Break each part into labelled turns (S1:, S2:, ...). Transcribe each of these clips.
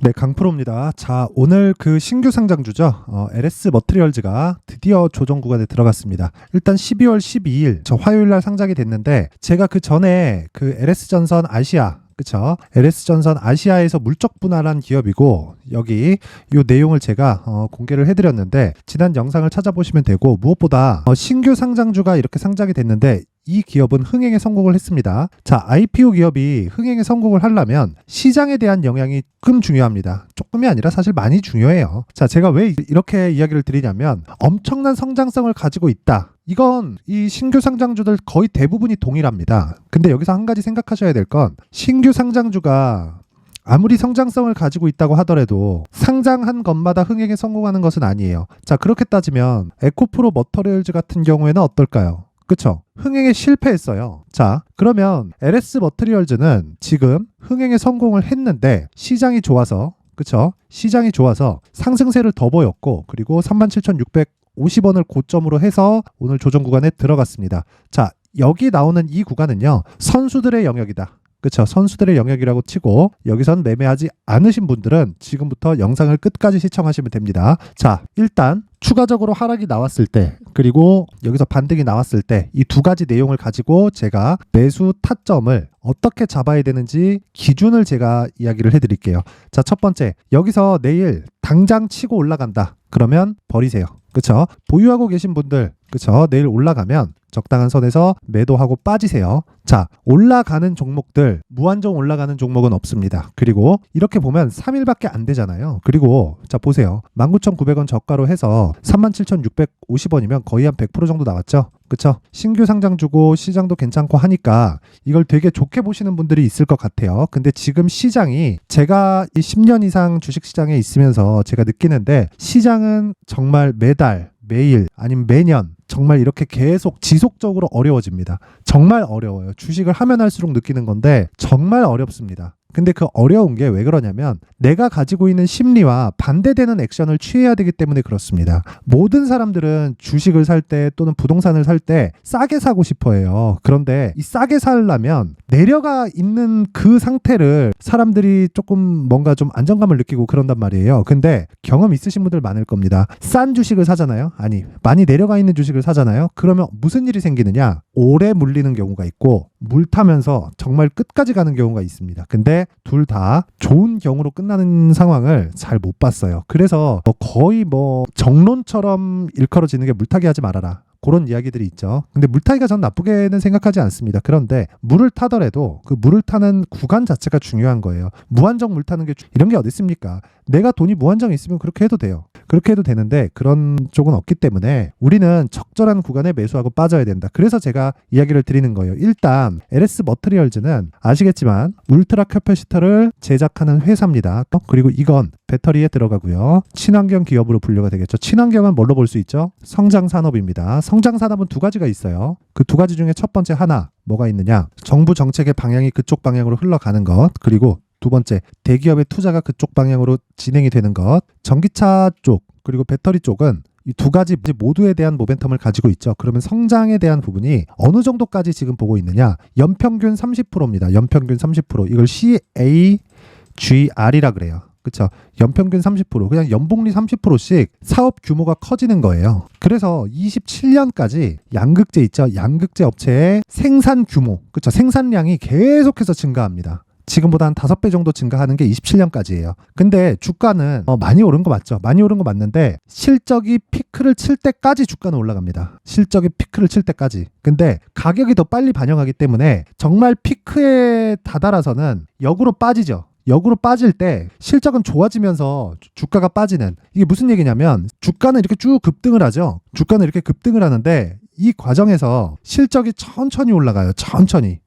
S1: 네, 강프로입니다. 자, 오늘 그 신규 상장주죠. LS 머트리얼즈가 드디어 조정 구간에 들어갔습니다. 일단 12월 12일 저 화요일 날 상장이 됐는데 제가 그 전에 그 LS전선 아시아 그쵸? LS전선 아시아에서 물적 분할한 기업이고 여기 이 내용을 제가 공개를 해드렸는데 지난 영상을 찾아보시면 되고 무엇보다 신규 상장주가 이렇게 상장이 됐는데 이 기업은 흥행에 성공을 했습니다. 자, IPO 기업이 흥행에 성공을 하려면 시장에 대한 영향이 조금 중요합니다. 조금이 아니라 사실 많이 중요해요. 자, 제가 왜 이렇게 이야기를 드리냐면 엄청난 성장성을 가지고 있다. 이건 이 신규 상장주들 거의 대부분이 동일합니다. 근데 여기서 한 가지 생각하셔야 될 건 신규 상장주가 아무리 성장성을 가지고 있다고 하더라도 상장한 것마다 흥행에 성공하는 것은 아니에요. 자, 그렇게 따지면 에코프로 머터리얼즈 같은 경우에는 어떨까요? 그쵸? 흥행에 실패했어요. 자, 그러면 LS 머트리얼즈는 지금 흥행에 성공을 했는데 시장이 좋아서 그쵸? 시장이 좋아서 상승세를 더 보였고 그리고 37,650원을 고점으로 해서 오늘 조정 구간에 들어갔습니다. 자, 여기 나오는 이 구간은요. 선수들의 영역이다. 그쵸? 선수들의 영역이라고 치고 여기선 매매하지 않으신 분들은 지금부터 영상을 끝까지 시청하시면 됩니다. 자, 일단 추가적으로 하락이 나왔을 때 그리고 여기서 반등이 나왔을 때 이 두 가지 내용을 가지고 제가 매수 타점을 어떻게 잡아야 되는지 기준을 제가 이야기를 해드릴게요. 자, 첫 번째, 여기서 내일 당장 치고 올라간다. 그러면 버리세요. 그쵸? 보유하고 계신 분들, 그쵸? 내일 올라가면 적당한 선에서 매도하고 빠지세요. 자, 올라가는 종목들, 무한정 올라가는 종목은 없습니다. 그리고 이렇게 보면 3일밖에 안 되잖아요. 그리고 자, 보세요. 19,900원 저가로 해서 37,650원이면 거의 한 100% 정도 나왔죠. 그쵸? 신규 상장주고 시장도 괜찮고 하니까 이걸 되게 좋게 보시는 분들이 있을 것 같아요. 근데 지금 시장이 제가 이 10년 이상 주식시장에 있으면서 제가 느끼는데 시장은 정말 매달, 매일 아니면 매년 정말 이렇게 계속 지속적으로 어려워집니다. 정말 어려워요. 주식을 하면 할수록 느끼는 건데 정말 어렵습니다. 근데 그 어려운 게 왜 그러냐면 내가 가지고 있는 심리와 반대되는 액션을 취해야 되기 때문에 그렇습니다. 모든 사람들은 주식을 살 때 또는 부동산을 살 때 싸게 사고 싶어 해요. 그런데 이 싸게 살려면 내려가 있는 그 상태를 사람들이 조금 뭔가 좀 안정감을 느끼고 그런단 말이에요. 근데 경험 있으신 분들 많을 겁니다. 싼 주식을 사잖아요. 아니, 많이 내려가 있는 주식을 사잖아요. 그러면 무슨 일이 생기느냐? 오래 물리는 경우가 있고 물 타면서 정말 끝까지 가는 경우가 있습니다. 근데 둘 다 좋은 경우로 끝나는 상황을 잘 못 봤어요. 그래서 거의 정론처럼 일컬어지는 게 물타기 하지 말아라. 그런 이야기들이 있죠. 근데 물타기가 전 나쁘게는 생각하지 않습니다. 그런데 물을 타더라도 그 물을 타는 구간 자체가 중요한 거예요. 무한정 물 타는 게 이런 게 어디 있습니까? 내가 돈이 무한정 있으면 그렇게 해도 돼요. 그렇게 해도 되는데 그런 쪽은 없기 때문에 우리는 적절한 구간에 매수하고 빠져야 된다. 그래서 제가 이야기를 드리는 거예요. 일단 LS 머트리얼즈는 아시겠지만 울트라 캐퍼시터를 제작하는 회사입니다. 그리고 이건 배터리에 들어가고요. 친환경 기업으로 분류가 되겠죠. 친환경은 뭘로 볼 수 있죠? 성장 산업입니다. 성장 산업은 두 가지가 있어요. 그 두 가지 중에 첫 번째 하나 뭐가 있느냐? 정부 정책의 방향이 그쪽 방향으로 흘러가는 것. 그리고 두 번째, 대기업의 투자가 그쪽 방향으로 진행이 되는 것. 전기차 쪽 그리고 배터리 쪽은 이 두 가지 모두에 대한 모멘텀을 가지고 있죠. 그러면 성장에 대한 부분이 어느 정도까지 지금 보고 있느냐? 연평균 30%입니다. 연평균 30%. 이걸 CAGR이라 그래요. 그쵸? 연평균 30%, 그냥 연복리 30%씩 사업 규모가 커지는 거예요. 그래서 27년까지 양극재 있죠? 양극재 업체의 생산 규모, 그쵸? 생산량이 계속해서 증가합니다. 지금보다 한 5배 정도 증가하는 게 27년까지예요. 근데 주가는 많이 오른 거 맞죠? 많이 오른 거 맞는데 실적이 피크를 칠 때까지 주가는 올라갑니다. 실적이 피크를 칠 때까지. 근데 가격이 더 빨리 반영하기 때문에 정말 피크에 다다라서는 역으로 빠지죠. 역으로 빠질 때 실적은 좋아지면서 주가가 빠지는, 이게 무슨 얘기냐면 주가는 이렇게 쭉 급등을 하죠. 주가는 이렇게 급등을 하는데 이 과정에서 실적이 천천히 올라가요. 천천히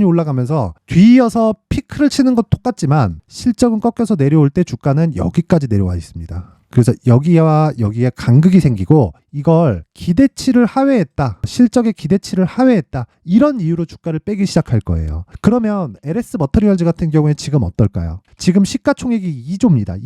S1: 올라가면서 뒤이어서 피크를 치는 것 똑같지만 실적은 꺾여서 내려올 때 주가는 여기까지 내려와 있습니다. 그래서 여기와 여기에 간극이 생기고 이걸 기대치를 하회했다. 실적의 기대치를 하회했다. 이런 이유로 주가를 빼기 시작할 거예요. 그러면 LS 머터리얼즈 같은 경우에 지금 어떨까요? 지금 시가총액이 2조입니다.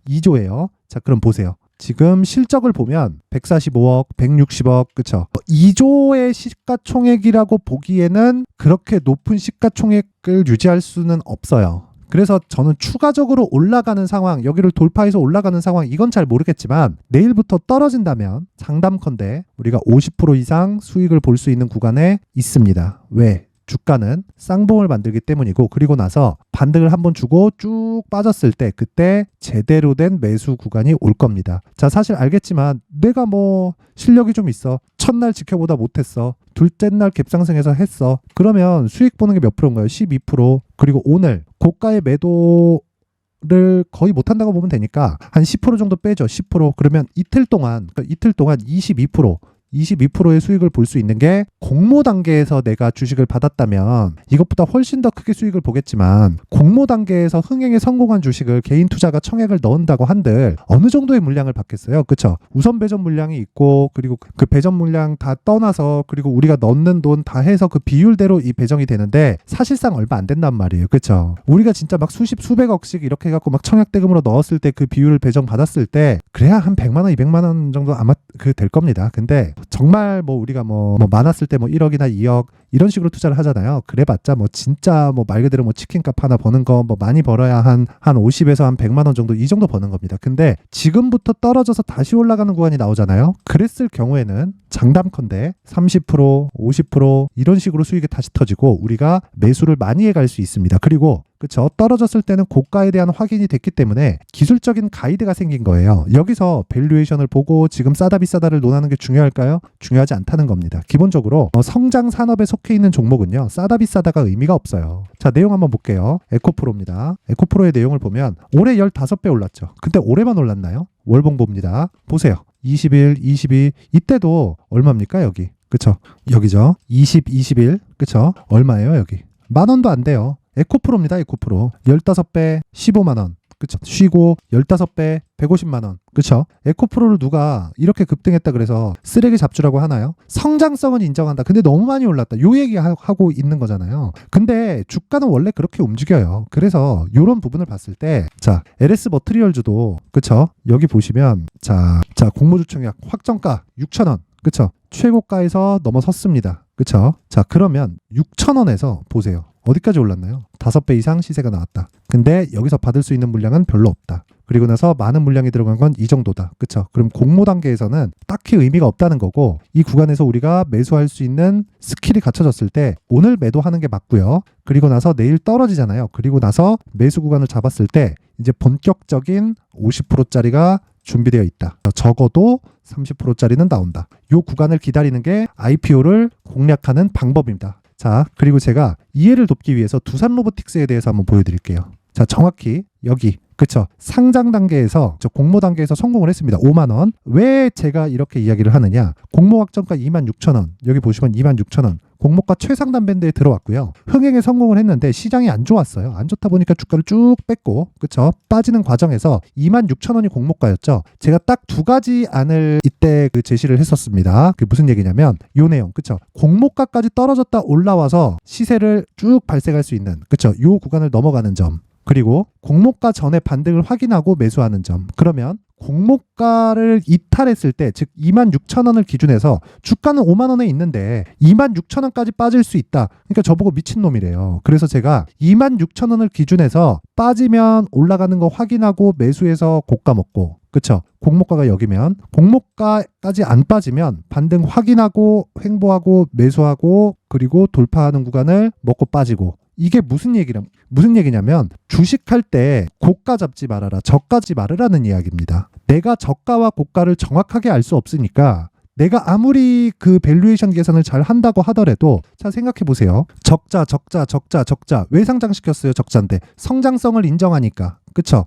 S1: 2조예요. 자, 그럼 보세요. 지금 실적을 보면 145억, 160억, 그쵸? 2조의 시가총액이라고 보기에는 그렇게 높은 시가총액을 유지할 수는 없어요. 그래서 저는 추가적으로 올라가는 상황, 여기를 돌파해서 올라가는 상황, 이건 잘 모르겠지만 내일부터 떨어진다면 장담컨대 우리가 50% 이상 수익을 볼 수 있는 구간에 있습니다. 왜? 주가는 쌍봉을 만들기 때문이고, 그리고 나서 반등을 한번 주고 쭉 빠졌을 때 그때 제대로 된 매수 구간이 올 겁니다. 자, 사실 알겠지만 내가 뭐 실력이 좀 있어, 첫날 지켜보다 못했어, 둘째 날 갭상승해서 했어, 그러면 수익 보는 게 몇 프로인가요? 12%. 그리고 오늘 고가의 매도를 거의 못한다고 보면 되니까 한 10% 정도 빼죠. 10%. 그러면 이틀 동안 22%의 수익을 볼 수 있는 게, 공모 단계에서 내가 주식을 받았다면 이것보다 훨씬 더 크게 수익을 보겠지만, 공모 단계에서 흥행에 성공한 주식을 개인 투자가 청약을 넣은다고 한들 어느 정도의 물량을 받겠어요? 그쵸? 우선 배전 물량이 있고, 그리고 그 배전 물량 다 떠나서, 그리고 우리가 넣는 돈 다 해서 그 비율대로 이 배정이 되는데 사실상 얼마 안 된단 말이에요. 그쵸? 우리가 진짜 막 수백억씩 이렇게 해갖고 막 청약대금으로 넣었을 때 그 비율을 배정 받았을 때 그래야 한 100만원 200만원 정도 아마 될 겁니다. 근데 정말 뭐 우리가 뭐 많았을 때 뭐 1억이나 2억 이런 식으로 투자를 하잖아요. 그래봤자 뭐 진짜 뭐 말 그대로 뭐 치킨값 하나 버는 거 뭐 많이 벌어야 한 50에서 한 100만 원 정도, 이 정도 버는 겁니다. 근데 지금부터 떨어져서 다시 올라가는 구간이 나오잖아요. 그랬을 경우에는 장담컨대 30%, 50% 이런 식으로 수익이 다시 터지고 우리가 매수를 많이 해갈 수 있습니다. 그리고 그쵸, 떨어졌을 때는 고가에 대한 확인이 됐기 때문에 기술적인 가이드가 생긴 거예요. 여기서 밸류에이션을 보고 지금 싸다 비싸다를 논하는 게 중요할까요? 중요하지 않다는 겁니다. 기본적으로 성장 산업에 속해 있는 종목은요, 싸다 비싸다가 의미가 없어요. 자, 내용 한번 볼게요. 에코프로입니다. 에코프로의 내용을 보면 올해 15배 올랐죠. 근데 올해만 올랐나요? 월봉보입니다. 보세요. 21, 22 이때도 얼마입니까? 여기. 그쵸? 여기죠. 20, 21 그쵸? 얼마예요? 여기. 10,000원도 안 돼요. 에코프로입니다. 에코프로. 15배 15만원. 그쵸? 쉬고 15배 150만원. 그쵸? 에코프로를 누가 이렇게 급등했다 그래서 쓰레기 잡주라고 하나요? 성장성은 인정한다. 근데 너무 많이 올랐다. 요 얘기 하고 있는 거잖아요. 근데 주가는 원래 그렇게 움직여요. 그래서 요런 부분을 봤을 때, 자, LS 머트리얼즈도, 그쵸? 여기 보시면, 자, 공모주청약 확정가 6,000원. 그쵸? 최고가에서 넘어섰습니다. 그쵸? 자, 그러면 6,000원에서 보세요. 어디까지 올랐나요? 5배 이상 시세가 나왔다. 근데 여기서 받을 수 있는 물량은 별로 없다. 그리고 나서 많은 물량이 들어간 건 이 정도다. 그쵸? 그럼 공모 단계에서는 딱히 의미가 없다는 거고, 이 구간에서 우리가 매수할 수 있는 스킬이 갖춰졌을 때 오늘 매도하는 게 맞고요. 그리고 나서 내일 떨어지잖아요. 그리고 나서 매수 구간을 잡았을 때 이제 본격적인 50%짜리가 준비되어 있다. 적어도 30%짜리는 나온다. 이 구간을 기다리는 게 IPO를 공략하는 방법입니다. 자, 그리고 제가 이해를 돕기 위해서 두산 로보틱스에 대해서 한번 보여드릴게요. 자, 정확히 여기, 그쵸? 상장 단계에서, 공모 단계에서 성공을 했습니다. 5만원. 왜 제가 이렇게 이야기를 하느냐? 공모 확정가 26,000원. 여기 보시면 26,000원. 공모가 최상단 밴드에 들어왔고요. 흥행에 성공을 했는데 시장이 안 좋았어요. 안 좋다 보니까 주가를 쭉 뺐고, 그쵸? 빠지는 과정에서 26,000원이 공모가였죠. 제가 딱 두 가지 안을 이때 제시를 했었습니다. 그게 무슨 얘기냐면 요 내용, 그쵸? 공모가까지 떨어졌다 올라와서 시세를 쭉 발생할 수 있는, 그쵸? 요 구간을 넘어가는 점. 그리고 공모가 전에 반등을 확인하고 매수하는 점. 그러면 공모가를 이탈했을 때, 즉 26,000원을 기준해서 주가는 5만원에 있는데 26,000원까지 빠질 수 있다. 그러니까 저보고 미친놈이래요. 그래서 제가 26,000원을 기준해서 빠지면 올라가는 거 확인하고 매수해서 고가 먹고, 그쵸? 공모가가 여기면 공모가까지 안 빠지면 반등 확인하고 횡보하고 매수하고, 그리고 돌파하는 구간을 먹고 빠지고. 이게 무슨 얘기냐면 주식할 때 고가 잡지 말아라, 저가 잡지 말으라는 이야기입니다. 내가 저가와 고가를 정확하게 알 수 없으니까 내가 아무리 그 밸류에이션 계산을 잘 한다고 하더라도, 자, 생각해 보세요. 적자. 왜 상장시켰어요? 적자인데. 성장성을 인정하니까. 그쵸?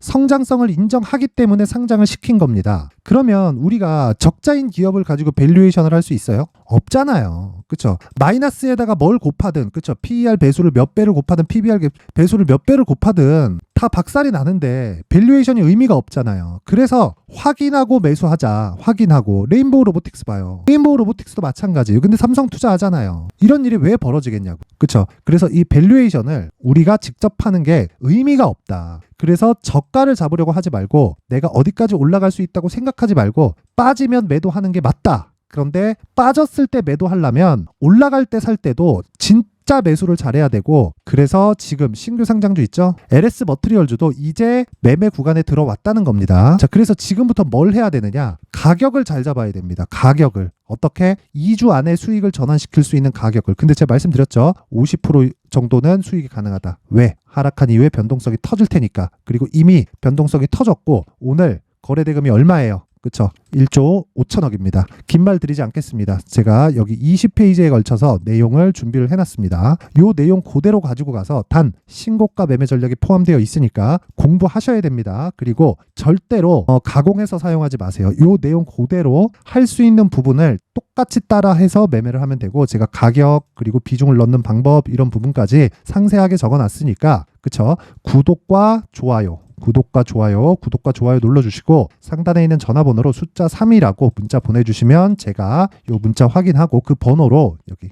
S1: 성장성을 인정하기 때문에 상장을 시킨 겁니다. 그러면 우리가 적자인 기업을 가지고 밸류에이션을 할 수 있어요? 없잖아요. 그쵸? 마이너스에다가 뭘 곱하든, 그쵸? PER 배수를 몇 배를 곱하든 PBR 배수를 몇 배를 곱하든 다 박살이 나는데 밸류에이션이 의미가 없잖아요. 그래서 확인하고 매수하자. 확인하고. 레인보우 로보틱스 봐요. 레인보우 로보틱스도 마찬가지예요. 근데 삼성 투자하잖아요. 이런 일이 왜 벌어지겠냐고. 그쵸? 그래서 이 밸류에이션을 우리가 직접 하는 게 의미가 없다. 그래서 저가를 잡으려고 하지 말고, 내가 어디까지 올라갈 수 있다고 생각하지 말고 빠지면 매도하는 게 맞다. 그런데 빠졌을 때 매도하려면 올라갈 때 살 때도 진짜 매수를 잘해야 되고, 그래서 지금 신규 상장주 있죠? LS 머트리얼즈도 이제 매매 구간에 들어왔다는 겁니다. 자, 그래서 지금부터 뭘 해야 되느냐? 가격을 잘 잡아야 됩니다. 가격을. 어떻게? 2주 안에 수익을 전환시킬 수 있는 가격을. 근데 제가 말씀드렸죠? 50% 정도는 수익이 가능하다. 왜? 하락한 이후에 변동성이 터질 테니까. 그리고 이미 변동성이 터졌고 오늘 거래 대금이 얼마예요? 그쵸? 1조 5천억입니다. 긴 말 드리지 않겠습니다. 제가 여기 20페이지에 걸쳐서 내용을 준비를 해놨습니다. 요 내용 그대로 가지고 가서 단 신고가 매매 전략이 포함되어 있으니까 공부하셔야 됩니다. 그리고 절대로 가공해서 사용하지 마세요. 요 내용 그대로 할 수 있는 부분을 똑같이 따라해서 매매를 하면 되고, 제가 가격 그리고 비중을 넣는 방법 이런 부분까지 상세하게 적어놨으니까, 그쵸? 구독과 좋아요 눌러주시고 상단에 있는 전화번호로 숫자 3이라고 문자 보내주시면 제가 요 문자 확인하고 그 번호로 여기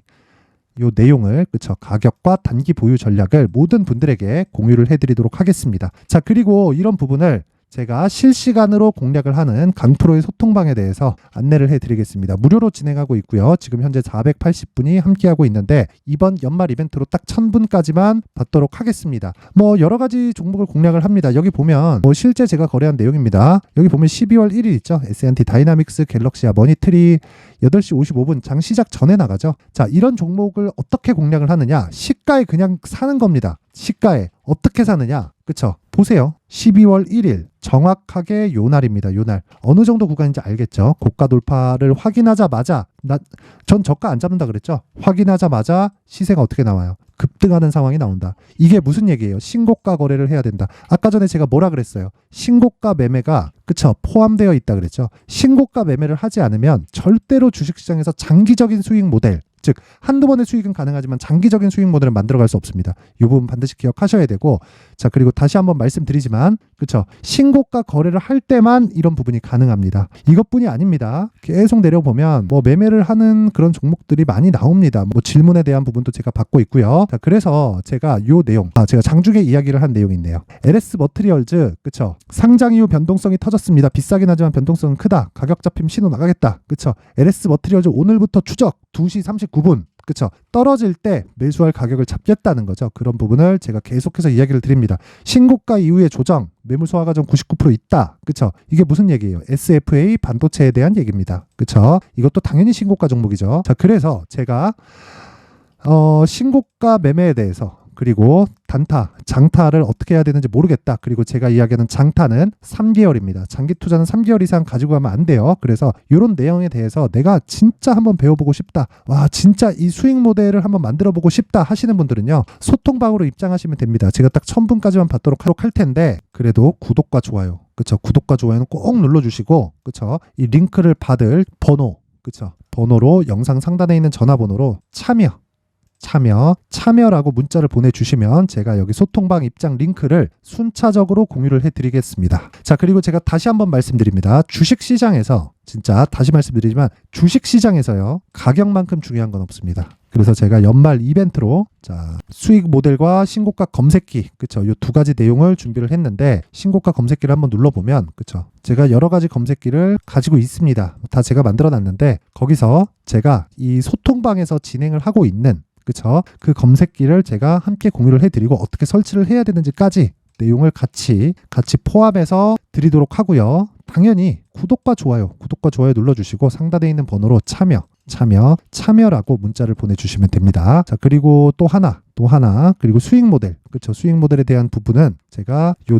S1: 요 내용을, 그쵸, 가격과 단기 보유 전략을 모든 분들에게 공유를 해드리도록 하겠습니다. 자, 그리고 이런 부분을 제가 실시간으로 공략을 하는 강프로의 소통방에 대해서 안내를 해드리겠습니다. 무료로 진행하고 있고요. 지금 현재 480분이 함께하고 있는데 이번 연말 이벤트로 딱 1000분까지만 받도록 하겠습니다. 뭐 여러 가지 종목을 공략을 합니다. 여기 보면 뭐 실제 제가 거래한 내용입니다. 여기 보면 12월 1일 있죠. S&T 다이나믹스, 갤럭시아, 머니트리 8시 55분 장 시작 전에 나가죠. 자, 이런 종목을 어떻게 공략을 하느냐? 시가에 그냥 사는 겁니다. 시가에 어떻게 사느냐? 그쵸? 보세요. 12월 1일 정확하게 요 날입니다. 요 날. 어느 정도 구간인지 알겠죠? 고가 돌파를 확인하자마자 전 저가 안 잡는다 그랬죠? 확인하자마자 시세가 어떻게 나와요? 급등하는 상황이 나온다. 이게 무슨 얘기예요? 신고가 거래를 해야 된다. 아까 전에 제가 뭐라 그랬어요? 신고가 매매가, 그쵸, 포함되어 있다 그랬죠? 신고가 매매를 하지 않으면 절대로 주식시장에서 장기적인 수익 모델, 즉 한두 번의 수익은 가능하지만 장기적인 수익 모델을 만들어갈 수 없습니다. 이 부분 반드시 기억하셔야 되고, 자, 그리고 다시 한번 말씀드리지만, 그쵸, 신고가 거래를 할 때만 이런 부분이 가능합니다. 이것뿐이 아닙니다. 계속 내려보면 뭐 매매를 하는 그런 종목들이 많이 나옵니다. 뭐 질문에 대한 부분도 제가 받고 있고요. 자, 그래서 제가 요 내용, 제가 장중에 이야기를 한 내용이 있네요. LS 머트리얼즈, 그쵸, 상장 이후 변동성이 터졌습니다. 비싸긴 하지만 변동성은 크다. 가격 잡힘 신호 나가겠다. 그쵸, LS 머트리얼즈 오늘부터 추적 2시 39분, 그쵸, 떨어질 때 매수할 가격을 잡겠다는 거죠. 그런 부분을 제가 계속해서 이야기를 드립니다. 신고가 이후에 조정, 매물 소화 과정 99% 있다. 그쵸, 이게 무슨 얘기예요? SFA 반도체에 대한 얘기입니다. 그쵸, 이것도 당연히 신고가 종목이죠. 자, 그래서 제가 신고가 매매에 대해서, 그리고 단타, 장타를 어떻게 해야 되는지 모르겠다. 그리고 제가 이야기하는 장타는 3개월입니다. 장기 투자는 3개월 이상 가지고 가면 안 돼요. 그래서 이런 내용에 대해서 내가 진짜 한번 배워보고 싶다. 와, 진짜 이 수익 모델을 한번 만들어보고 싶다 하시는 분들은요, 소통방으로 입장하시면 됩니다. 제가 딱 1000분까지만 받도록 할 텐데, 그래도 구독과 좋아요, 그쵸, 구독과 좋아요는 꼭 눌러주시고, 그쵸, 이 링크를 받을 번호, 그쵸, 번호로 영상 상단에 있는 전화번호로 참여라고 문자를 보내주시면 제가 여기 소통방 입장 링크를 순차적으로 공유를 해드리겠습니다. 자, 그리고 제가 다시 한번 말씀드립니다. 주식시장에서, 진짜 다시 말씀드리지만 주식시장에서요, 가격만큼 중요한 건 없습니다. 그래서 제가 연말 이벤트로, 자, 수익 모델과 신고가 검색기, 그쵸, 요 두 가지 내용을 준비를 했는데, 신고가 검색기를 한번 눌러보면, 그쵸, 제가 여러 가지 검색기를 가지고 있습니다. 다 제가 만들어 놨는데, 거기서 제가 이 소통방에서 진행을 하고 있는, 그쵸, 그 검색기를 제가 함께 공유를 해드리고 어떻게 설치를 해야 되는지까지 내용을 같이 포함해서 드리도록 하고요. 당연히 구독과 좋아요 눌러주시고 상단에 있는 번호로 참여라고 문자를 보내주시면 됩니다. 자, 그리고 또 하나, 그리고 수익 모델, 그쵸, 수익 모델에 대한 부분은 제가 요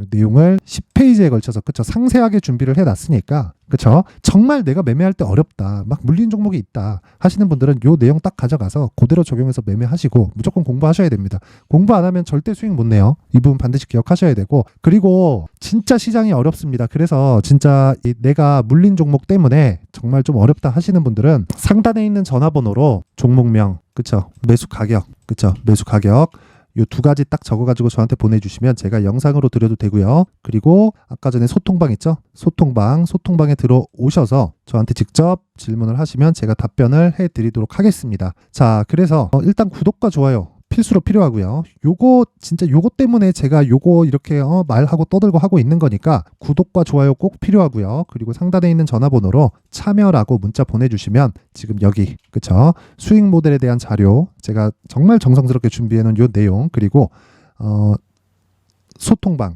S1: 내용을 10페이지에 걸쳐서, 그쵸, 상세하게 준비를 해놨으니까, 그쵸, 정말 내가 매매할 때 어렵다, 막 물린 종목이 있다 하시는 분들은 요 내용 딱 가져가서 그대로 적용해서 매매하시고 무조건 공부하셔야 됩니다. 공부 안 하면 절대 수익 못 내요. 이 부분 반드시 기억하셔야 되고, 그리고 진짜 시장이 어렵습니다. 그래서 진짜 내가 물린 종목 때문에 정말 좀 어렵다 하시는 분들은 상단에 있는 전화번호로 종목명, 그쵸, 매수 가격, 그쵸, 매수 가격 요 두 가지 딱 적어가지고 저한테 보내주시면 제가 영상으로 드려도 되고요. 그리고 아까 전에 소통방 있죠? 소통방에 들어오셔서 저한테 직접 질문을 하시면 제가 답변을 해드리도록 하겠습니다. 자, 그래서 일단 구독과 좋아요 필수로 필요하고요. 요거 진짜 요거 때문에 제가 요거 이렇게 말하고 떠들고 하고 있는 거니까 구독과 좋아요 꼭 필요하고요. 그리고 상단에 있는 전화번호로 참여라고 문자 보내주시면 지금 여기 그쵸? 수익 모델에 대한 자료 제가 정말 정성스럽게 준비해 놓은 요 내용 그리고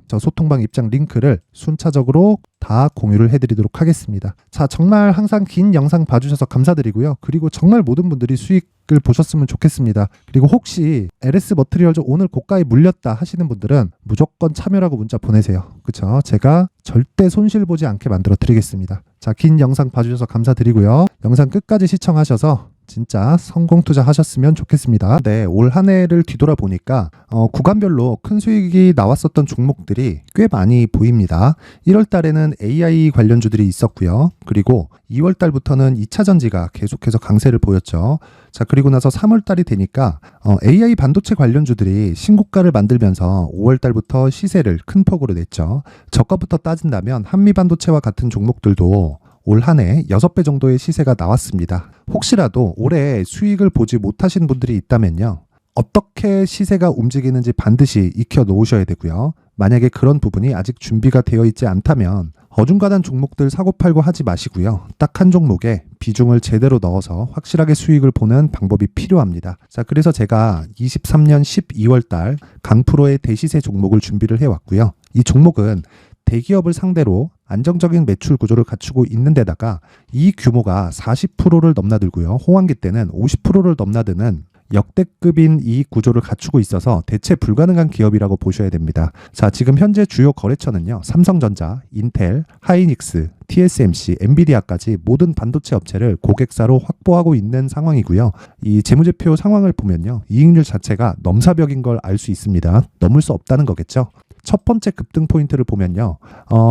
S1: 저 소통방 입장 링크를 순차적으로 다 공유를 해드리도록 하겠습니다. 자, 정말 항상 긴 영상 봐주셔서 감사드리고요. 그리고 정말 모든 분들이 수익을 보셨으면 좋겠습니다. 그리고 혹시 LS 머트리얼즈 오늘 고가에 물렸다 하시는 분들은 무조건 참여라고 문자 보내세요. 그쵸? 제가 절대 손실 보지 않게 만들어 드리겠습니다. 자, 긴 영상 봐주셔서 감사드리고요. 영상 끝까지 시청하셔서 진짜 성공 투자하셨으면 좋겠습니다. 네, 올 한 해를 뒤돌아보니까 구간별로 큰 수익이 나왔었던 종목들이 꽤 많이 보입니다. 1월 달에는 AI 관련주들이 있었고요. 그리고 2월 달부터는 2차 전지가 계속해서 강세를 보였죠. 자, 그리고 나서 3월 달이 되니까 AI 반도체 관련주들이 신고가를 만들면서 5월 달부터 시세를 큰 폭으로 냈죠. 저가부터 따진다면 한미 반도체와 같은 종목들도 올 한 해 6배 정도의 시세가 나왔습니다. 혹시라도 올해 수익을 보지 못하신 분들이 있다면요. 어떻게 시세가 움직이는지 반드시 익혀 놓으셔야 되고요. 만약에 그런 부분이 아직 준비가 되어 있지 않다면 어중간한 종목들 사고팔고 하지 마시고요. 딱 한 종목에 비중을 제대로 넣어서 확실하게 수익을 보는 방법이 필요합니다. 자, 그래서 제가 23년 12월 달 강프로의 대시세 종목을 준비를 해왔고요. 이 종목은 대기업을 상대로 안정적인 매출 구조를 갖추고 있는 데다가 이 규모가 40%를 넘나들고요. 호황기 때는 50%를 넘나드는 역대급인 이익 구조를 갖추고 있어서 대체 불가능한 기업이라고 보셔야 됩니다. 자, 지금 현재 주요 거래처는요. 삼성전자, 인텔, 하이닉스, TSMC, 엔비디아까지 모든 반도체 업체를 고객사로 확보하고 있는 상황이고요. 이 재무제표 상황을 보면요. 이익률 자체가 넘사벽인 걸 알 수 있습니다. 넘을 수 없다는 거겠죠. 첫 번째 급등 포인트를 보면요.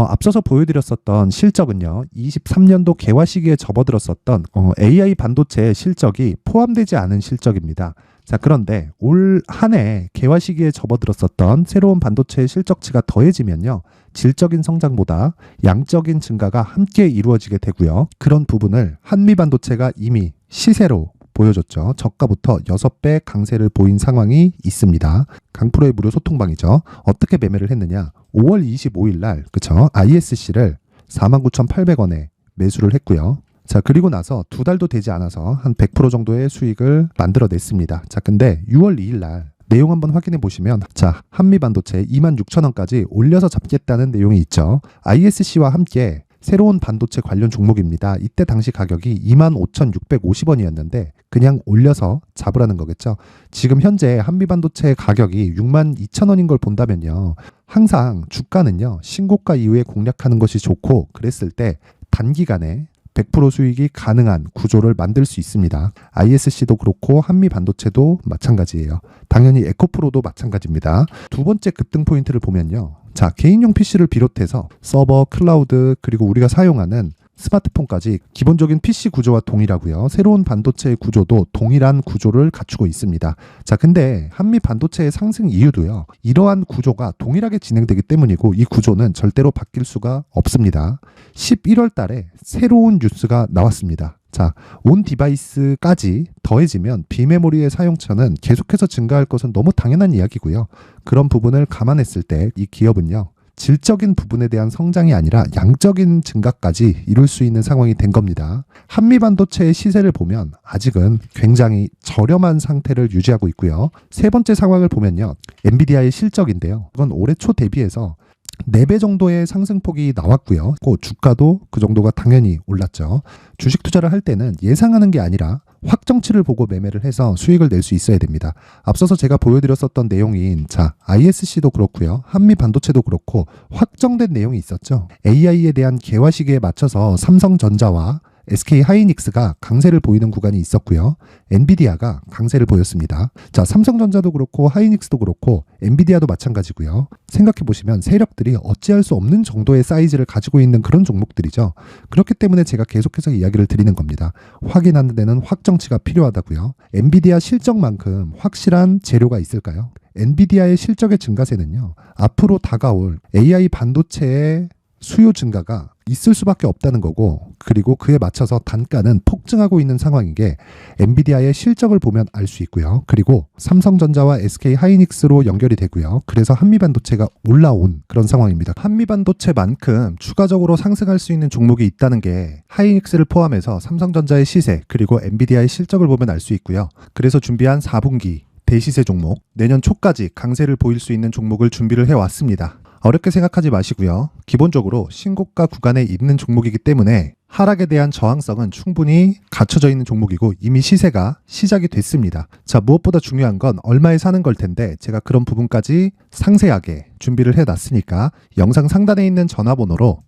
S1: 앞서서 보여드렸었던 실적은요. 23년도 개화 시기에 접어들었었던 AI 반도체 실적이 포함되지 않은 실적입니다. 자, 그런데 올 한 해 개화 시기에 접어들었었던 새로운 반도체 실적치가 더해지면요. 질적인 성장보다 양적인 증가가 함께 이루어지게 되고요. 그런 부분을 한미 반도체가 이미 시세로 보여줬죠. 저가부터 6배 강세를 보인 상황이 있습니다. 강프로의 무료 소통방이죠. 어떻게 매매를 했느냐. 5월 25일 날 그쵸? ISC를 49,800원에 매수를 했고요. 자, 그리고 나서 2달도 되지 않아서 한 100% 정도의 수익을 만들어냈습니다. 자, 근데 6월 2일 날 내용 한번 확인해 보시면 자, 한미반도체 26,000원까지 올려서 잡겠다는 내용이 있죠. ISC와 함께 새로운 반도체 관련 종목입니다. 이때 당시 가격이 25,650원이었는데 그냥 올려서 잡으라는 거겠죠. 지금 현재 한미반도체 가격이 62,000원인 걸 본다면요. 항상 주가는요. 신고가 이후에 공략하는 것이 좋고 그랬을 때 단기간에 100% 수익이 가능한 구조를 만들 수 있습니다. ISC도 그렇고 한미반도체도 마찬가지예요. 당연히 에코프로도 마찬가지입니다. 두 번째 급등 포인트를 보면요. 자, 개인용 PC를 비롯해서 서버, 클라우드, 그리고 우리가 사용하는 스마트폰까지 기본적인 PC 구조와 동일하고요. 새로운 반도체의 구조도 동일한 구조를 갖추고 있습니다. 자, 근데 한미 반도체의 상승 이유도요. 이러한 구조가 동일하게 진행되기 때문이고 이 구조는 절대로 바뀔 수가 없습니다. 11월 달에 새로운 뉴스가 나왔습니다. 자, 온 디바이스까지 더해지면 비메모리의 사용처는 계속해서 증가할 것은 너무 당연한 이야기고요. 그런 부분을 감안했을 때 이 기업은요. 질적인 부분에 대한 성장이 아니라 양적인 증가까지 이룰 수 있는 상황이 된 겁니다. 한미반도체의 시세를 보면 아직은 굉장히 저렴한 상태를 유지하고 있고요. 세 번째 상황을 보면요. 엔비디아의 실적인데요. 이건 올해 초 대비해서 4배 정도의 상승폭이 나왔고요. 주가도 그 정도가 당연히 올랐죠. 주식 투자를 할 때는 예상하는 게 아니라 확정치를 보고 매매를 해서 수익을 낼 수 있어야 됩니다. 앞서서 제가 보여드렸었던 내용인 자, ISC도 그렇고요. 한미 반도체도 그렇고 확정된 내용이 있었죠. AI에 대한 개화 시기에 맞춰서 삼성전자와 SK 하이닉스가 강세를 보이는 구간이 있었고요. 엔비디아가 강세를 보였습니다. 자, 삼성전자도 그렇고 하이닉스도 그렇고 엔비디아도 마찬가지고요. 생각해 보시면 세력들이 어찌할 수 없는 정도의 사이즈를 가지고 있는 그런 종목들이죠. 그렇기 때문에 제가 계속해서 이야기를 드리는 겁니다. 확인하는 데는 확정치가 필요하다고요. 엔비디아 실적만큼 확실한 재료가 있을까요? 엔비디아의 실적의 증가세는요. 앞으로 다가올 AI 반도체의 수요 증가가 있을 수밖에 없다는 거고, 그리고 그에 맞춰서 단가는 폭증하고 있는 상황인 게 엔비디아의 실적을 보면 알 수 있고요. 그리고 삼성전자와 SK 하이닉스로 연결이 되고요. 그래서 한미반도체가 올라온 그런 상황입니다. 한미반도체만큼 추가적으로 상승할 수 있는 종목이 있다는 게 하이닉스를 포함해서 삼성전자의 시세 그리고 엔비디아의 실적을 보면 알 수 있고요. 그래서 준비한 4분기 대시세 종목, 내년 초까지 강세를 보일 수 있는 종목을 준비를 해왔습니다. 어렵게 생각하지 마시고요. 기본적으로 신고가 구간에 있는 종목이기 때문에 하락에 대한 저항성은 충분히 갖춰져 있는 종목이고 이미 시세가 시작이 됐습니다. 자, 무엇보다 중요한 건 얼마에 사는 걸 텐데 제가 그런 부분까지 상세하게 준비를 해놨으니까 영상 상단에 있는 전화번호로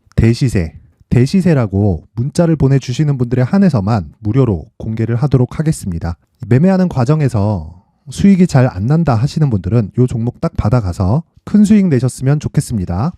S1: 대시세라고 문자를 보내주시는 분들에 한해서만 무료로 공개를 하도록 하겠습니다. 매매하는 과정에서 수익이 잘 안 난다 하시는 분들은 이 종목 딱 받아가서 큰 수익 내셨으면 좋겠습니다.